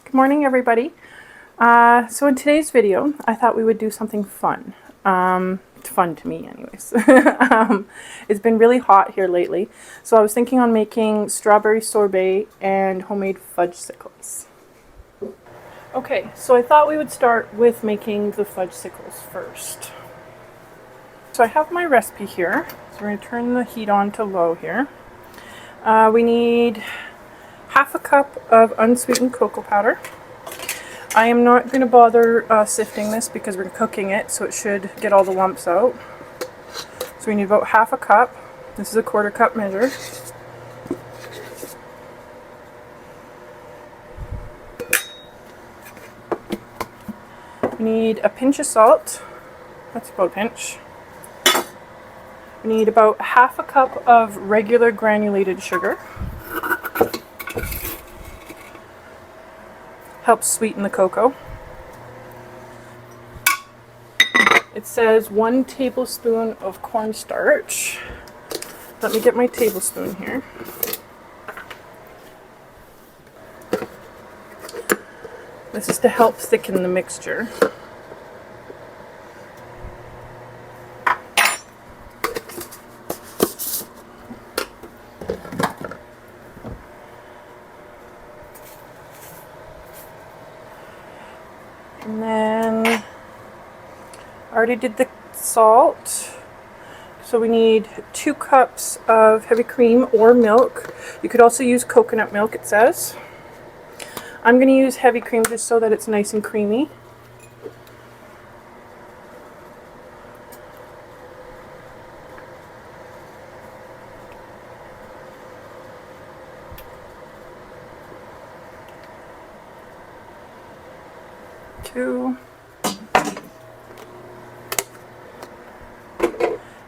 Good morning, everybody. So in today's video, I thought we would do something fun. It's fun to me anyways. It's been really hot here lately, so I was thinking on making strawberry sorbet and homemade fudgecycles. Okay, so I thought we would start with making the fudgecycles first. So I have my recipe here, so we're going to turn the heat on to low here. We need half a cup of unsweetened cocoa powder. I am not going to bother sifting this because we're cooking it, so it should get all the lumps out. So we need about half a cup. This is a 1/4 cup measure. We need a pinch of salt. That's about a pinch. We need about half a cup of regular granulated sugar. Helps sweeten the cocoa. It says 1 tablespoon of cornstarch. Let me get my tablespoon here. This is to help thicken the mixture. And then I already did the salt. So we need 2 cups of heavy cream or milk. You could also use coconut milk, it says. I'm going to use heavy cream just so that it's nice and creamy.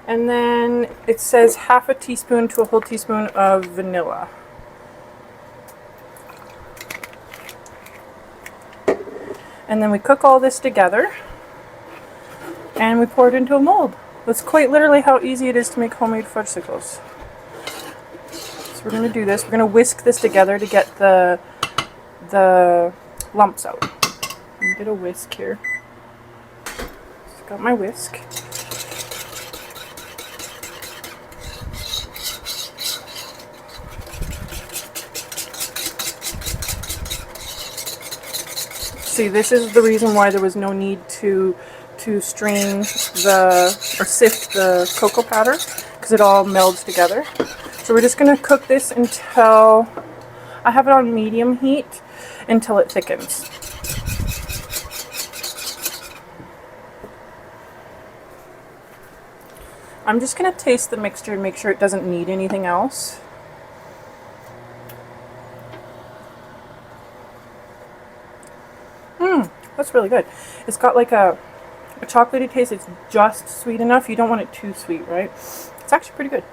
And then it says half a teaspoon to a whole teaspoon of vanilla. And then we cook all this together and we pour it into a mold. That's quite literally how easy it is to make homemade fudgesicles. So we're going to do this. We're going to whisk this together to get the lumps out. Get a whisk here. Just got my whisk. See, this is the reason why there was no need to strain or sift the cocoa powder, because it all melds together. So we're just going to cook this until I have it on medium heat until it thickens. I'm just going to taste the mixture and make sure it doesn't need anything else. That's really good. It's got like a chocolatey taste. It's just sweet enough. You don't want it too sweet, right? It's actually pretty good.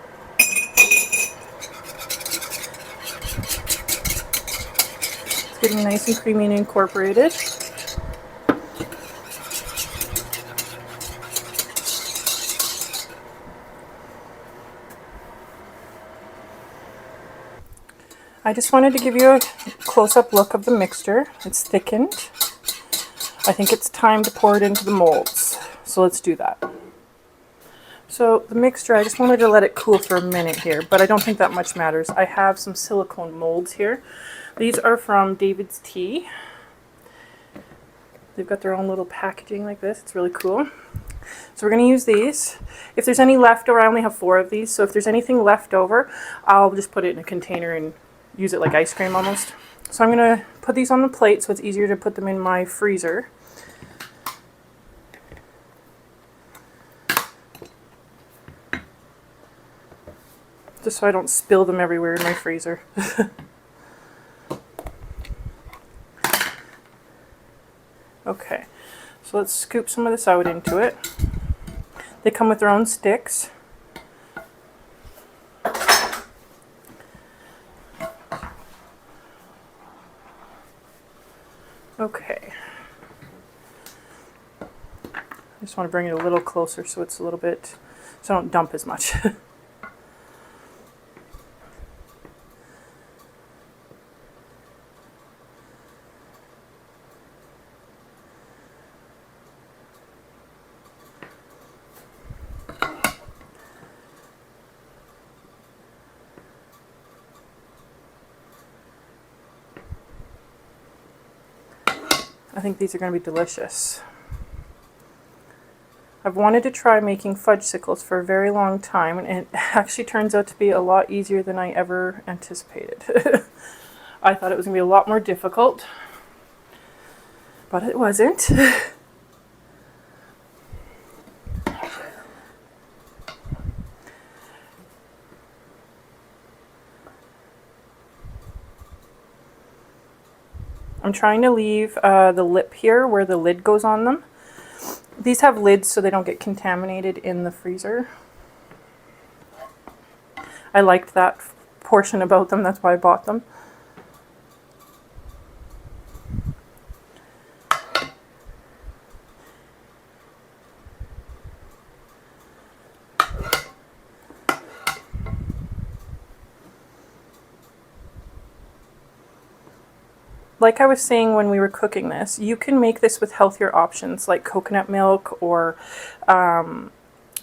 It's getting nice and creamy and incorporated. I just wanted to give you a close-up look of the mixture. It's thickened. I think it's time to pour it into the molds. So let's do that. So the mixture, I just wanted to let it cool for a minute here, but I don't think that much matters. I have some silicone molds here. These are from David's Tea. They've got their own little packaging like this. It's really cool. So we're going to use these. If there's any left over, I only have 4 of these, so if there's anything left over, I'll just put it in a container and use it like ice cream almost. So I'm going to put these on the plate so it's easier to put them in my freezer. Just so I don't spill them everywhere in my freezer. Okay, so let's scoop some of this out into it. They come with their own sticks. Okay. I just want to bring it a little closer so it's a little bit, so I don't dump as much. I think these are going to be delicious. I've wanted to try making fudgecycles for a very long time, and it actually turns out to be a lot easier than I ever anticipated. I thought it was going to be a lot more difficult, but it wasn't. I'm trying to leave the lip here where the lid goes on them. These have lids so they don't get contaminated in the freezer. I liked that portion about them, that's why I bought them. Like I was saying when we were cooking this, you can make this with healthier options like coconut milk or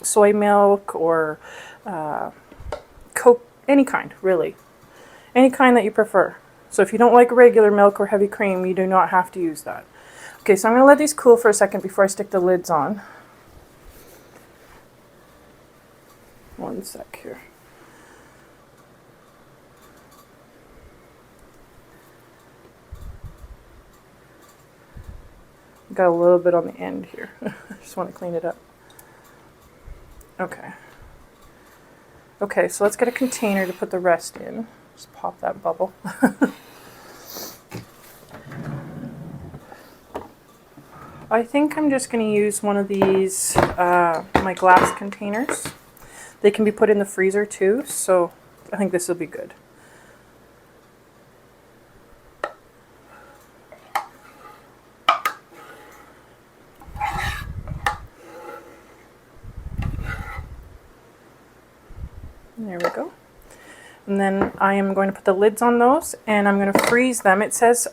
soy milk or any kind, really. Any kind that you prefer. So if you don't like regular milk or heavy cream, you do not have to use that. Okay, so I'm going to let these cool for a second before I stick the lids on. One sec here. Got a little bit on the end here. I just want to clean it up. Okay. Okay, so let's get a container to put the rest in. Just pop that bubble. I think I'm just going to use one of these, my glass containers. They can be put in the freezer too, so I think this will be good. There we go. And then I am going to put the lids on those and I'm going to freeze them. It says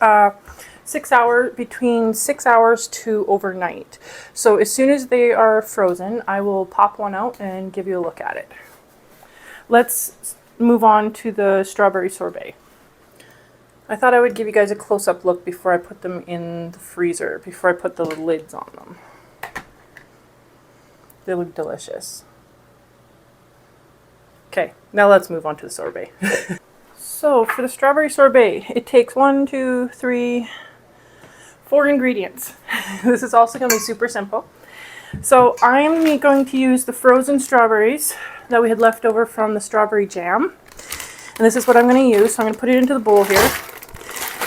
between 6 hours to overnight. So as soon as they are frozen, I will pop one out and give you a look at it. Let's move on to the strawberry sorbet. I thought I would give you guys a close-up look before I put them in the freezer, before I put the lids on them. They look delicious. Okay, now let's move on to the sorbet. So for the strawberry sorbet, it takes 4 ingredients. This is also going to be super simple. So I'm going to use the frozen strawberries that we had left over from the strawberry jam. And this is what I'm going to use. So I'm going to put it into the bowl here.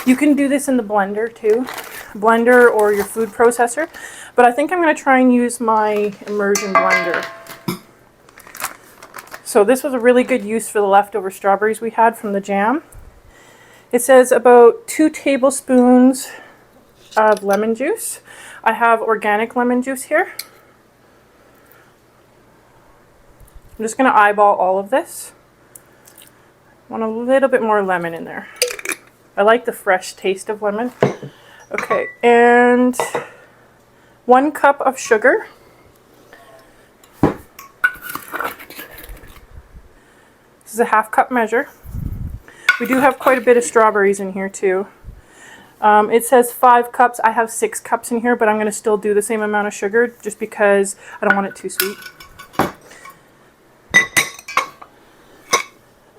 You can do this in the blender too. Blender or your food processor. But I think I'm going to try and use my immersion blender. So this was a really good use for the leftover strawberries we had from the jam. It says about 2 tablespoons of lemon juice. I have organic lemon juice here. I'm just going to eyeball all of this. I want a little bit more lemon in there. I like the fresh taste of lemon. Okay, and 1 cup of sugar. This is a 1/2 cup measure. We do have quite a bit of strawberries in here too. It says 5 cups. I have 6 cups in here, but I'm going to still do the same amount of sugar just because I don't want it too sweet.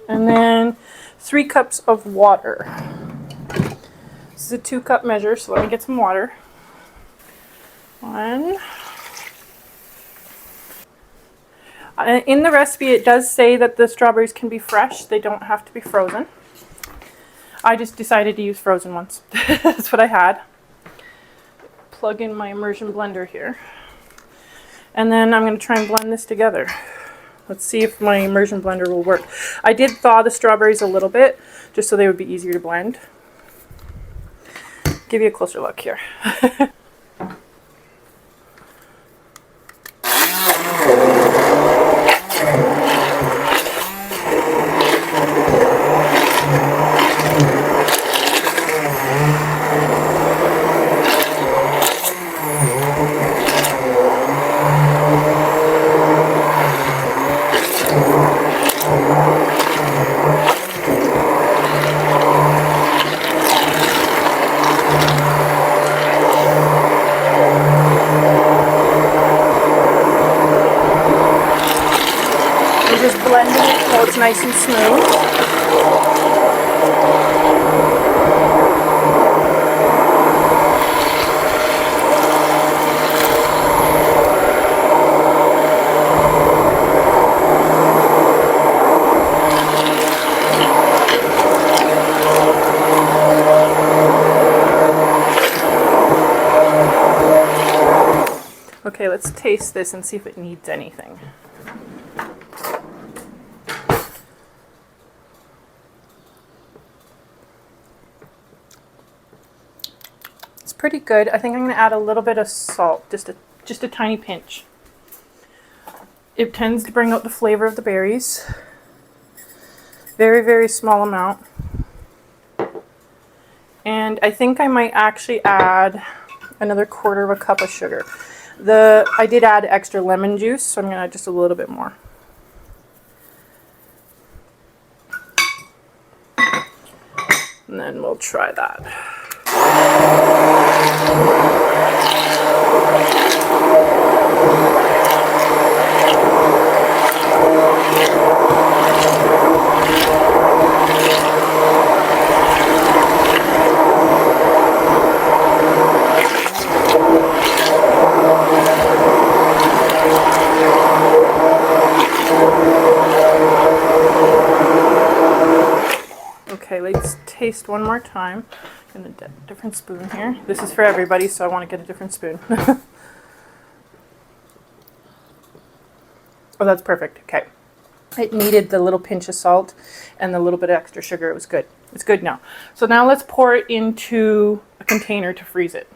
And then 3 cups of water. This is a 2-cup measure, so let me get some water. 1. In the recipe, it does say that the strawberries can be fresh. They don't have to be frozen. I just decided to use frozen ones. That's what I had. Plug in my immersion blender here. And then I'm going to try and blend this together. Let's see if my immersion blender will work. I did thaw the strawberries a little bit, just so they would be easier to blend. Give you a closer look here. blending it till it's nice and smooth. Okay, let's taste this and see if it needs anything. It's pretty good. I think I'm going to add a little bit of salt, just a tiny pinch. It tends to bring out the flavor of the berries. Very, very small amount. And I think I might actually add another 1/4 cup of sugar. I did add extra lemon juice, so I'm going to add just a little bit more. And then we'll try that. Okay, let's taste one more time. I'm going to get a different spoon here. This is for everybody, so I want to get a different spoon. Oh, that's perfect. Okay. It needed the little pinch of salt and the little bit of extra sugar. It was good. It's good now. So now let's pour it into a container to freeze it.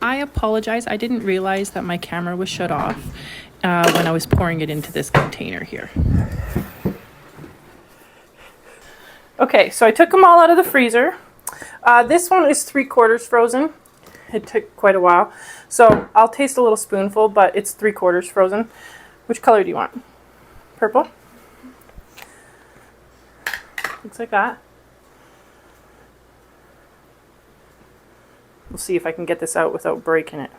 I apologize. I didn't realize that my camera was shut off when I was pouring it into this container here. Okay, so I took them all out of the freezer. This one is 3/4 frozen. It took quite a while. So I'll taste a little spoonful, but it's 3/4 frozen. Which color do you want? Purple? Looks like that. We'll see if I can get this out without breaking it.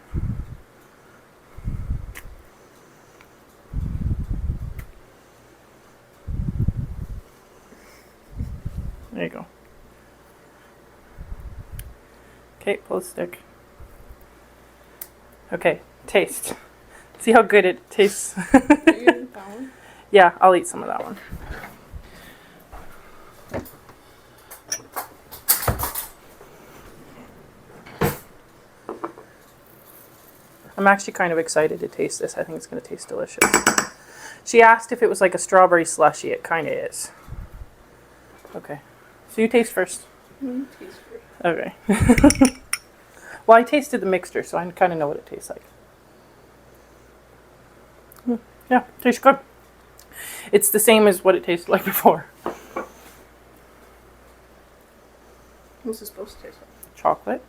There you go. Okay, pull the stick. Okay, taste. See how good it tastes. That one? Yeah, I'll eat some of that one. I'm actually kind of excited to taste this. I think it's going to taste delicious. She asked if it was like a strawberry slushy. It kind of is. Okay. So you taste first. Taste first. Okay. Well, I tasted the mixture, so I kind of know what it tastes like. Yeah, tastes good. It's the same as what it tasted like before. What's it supposed to taste like? Chocolate.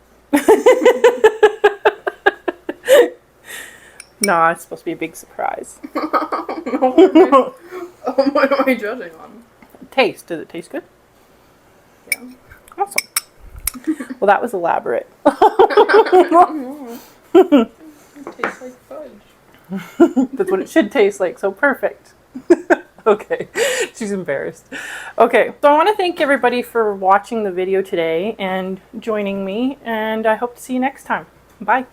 No, it's supposed to be a big surprise. No, what am I judging on? Taste. Does it taste good? Yeah. Awesome. Well, that was elaborate. It tastes like fudge. That's what it should taste like, so perfect. Okay, she's embarrassed. Okay, so I want to thank everybody for watching the video today and joining me, and I hope to see you next time. Bye.